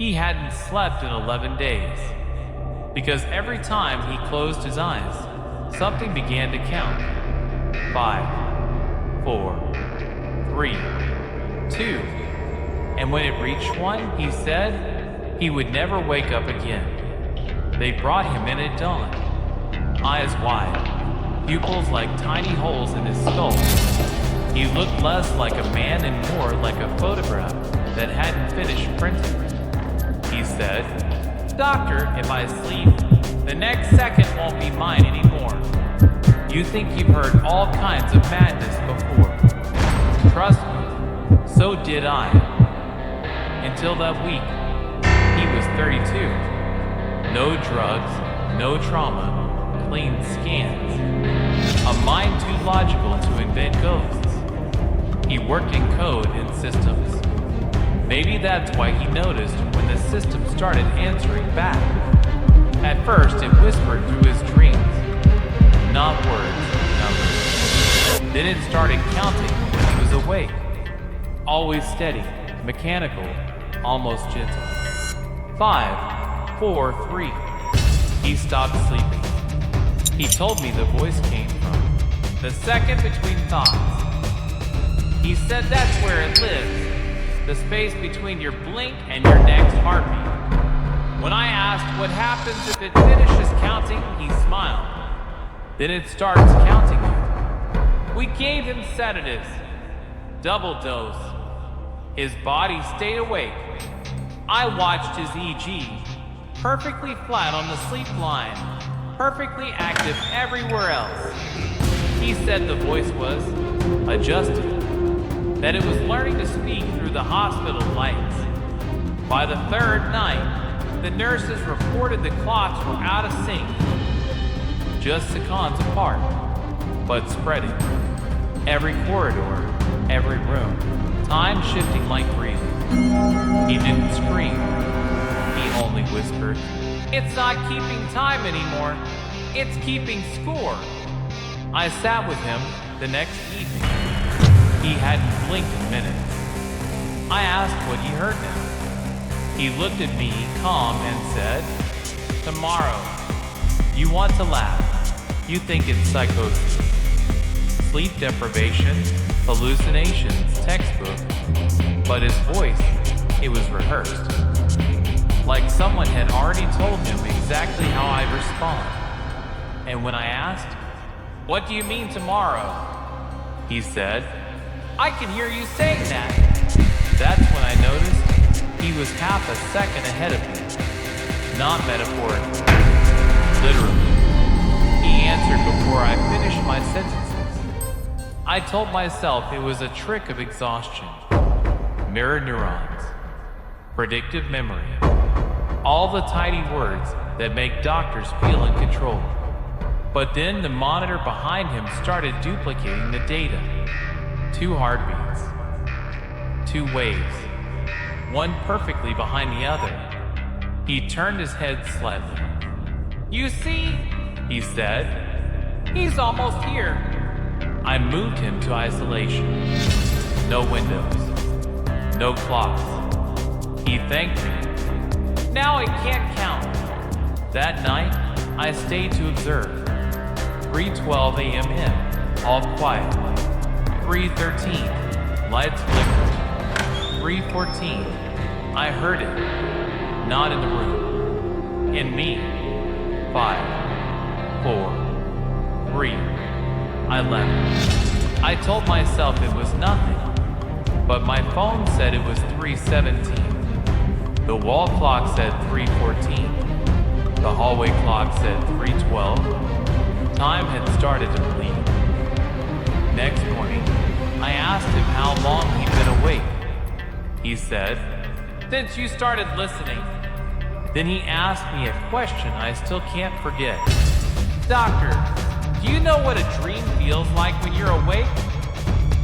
He hadn't slept in 11 days. Because every time he closed his eyes, something began to count. 5, 4, 3, 2. And when it reached 1, he said he would never wake up again. They brought him in at dawn. Eyes wide, pupils like tiny holes in his skull. He looked less like a man and more like a photograph that hadn't finished printing. He said, "Doctor, if I sleep, the next second won't be mine anymore. You think you've heard all kinds of madness before. Trust me, so did I. Until that week, he was 32. No drugs, no trauma, clean scans. A mind too logical to invent ghosts. He worked in code and systems. Maybe that's why he noticed when the system started answering back. At first, it whispered through his dreams. Not words, numbers. Then it started counting when he was awake. Always steady, mechanical, almost gentle. 5, 4, 3. He stopped sleeping. He told me the voice came from the second between thoughts. He said that's where it lives. The space between your blink and your next heartbeat. When I asked what happens if it finishes counting, he smiled. Then it starts counting you. We gave him sedatives. Double dose. His body stayed awake. I watched his EG. Perfectly flat on the sleep line. Perfectly active everywhere else. He said the voice was adjusting. That it was learning to speak through the hospital lights. By the third night, the nurses reported the clocks were out of sync. Just seconds apart, but spreading. Every corridor, every room, time shifting like breathing. He didn't scream. He only whispered, "It's not keeping time anymore. It's keeping score." I sat with him the next evening. He hadn't blinked in minutes. I asked what he heard now. He looked at me calm and said, "Tomorrow. You want to laugh. You think it's psychosis. Sleep deprivation, hallucinations, textbook." But his voice, it was rehearsed. Like someone had already told him exactly how I'd respond. And when I asked, "What do you mean tomorrow?" he said, "I can hear you saying that." That's when I noticed he was half a second ahead of me. Not metaphorically. Literally. He answered before I finished my sentences. I told myself it was a trick of exhaustion. Mirror neurons. Predictive memory. All the tidy words that make doctors feel in control. But then the monitor behind him started duplicating the data. 2 heartbeats. 2 waves. One perfectly behind the other. He turned his head slightly. "You see," he said, "he's almost here." I moved him to isolation. No windows. No clocks. He thanked me. Now I can't count. That night, I stayed to observe. 3:12 a.m. in, all quiet. 3:13, lights flickered. 3:14, I heard it. Not in the room. In me. 5, 4, 3. I left. I told myself it was nothing. But my phone said it was 3:17. The wall clock said 3:14. The hallway clock said 3:12. Time had started to bleed. Next morning, I asked him how long he'd been awake. He said, "Since you started listening." Then he asked me a question I still can't forget. "Doctor, do you know what a dream feels like when you're awake?"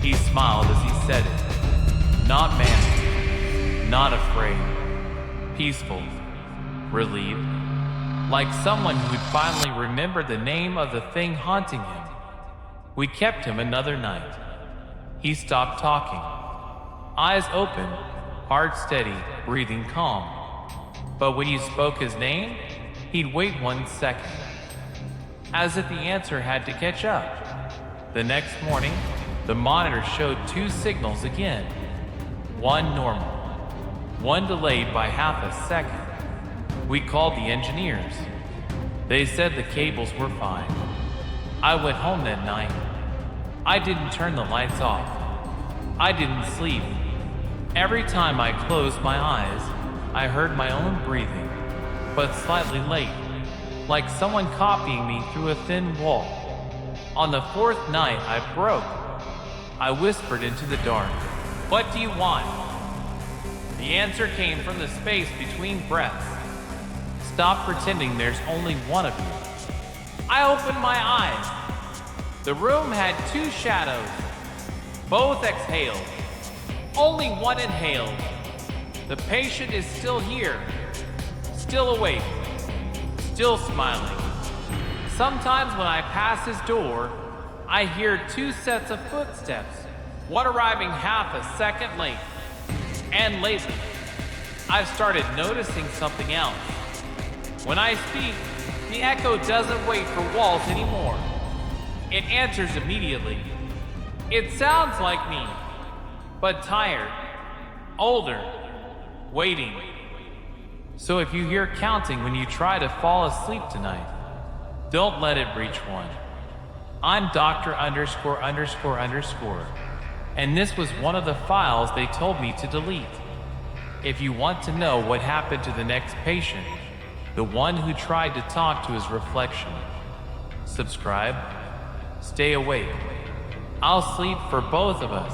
He smiled as he said it. Not manic, not afraid, peaceful, relieved, like someone who'd finally remembered the name of the thing haunting him. We kept him another night. He stopped talking. Eyes open, heart steady, breathing calm. But when you spoke his name, he'd wait 1 second, as if the answer had to catch up. The next morning, the monitor showed 2 signals again. One normal, one delayed by half a second. We called the engineers. They said the cables were fine. I went home that night. I didn't turn the lights off. I didn't sleep. Every time I closed my eyes, I heard my own breathing, but slightly late, like someone copying me through a thin wall. On the 4th night, I broke. I whispered into the dark, "What do you want?" The answer came from the space between breaths. "Stop pretending there's only one of you." I opened my eyes. The room had 2 shadows. Both exhaled. Only one inhaled. The patient is still here, still awake, still smiling. Sometimes when I pass his door, I hear 2 sets of footsteps, one arriving half a second late. And lately, I've started noticing something else. When I speak, the echo doesn't wait for walls anymore. It answers immediately. It sounds like me, but tired, older, waiting. So if you hear counting when you try to fall asleep tonight, don't let it reach 1. I'm Dr. ____, and this was one of the files they told me to delete. If you want to know what happened to the next patient, the one who tried to talk to his reflection, subscribe, stay awake. I'll sleep for both of us.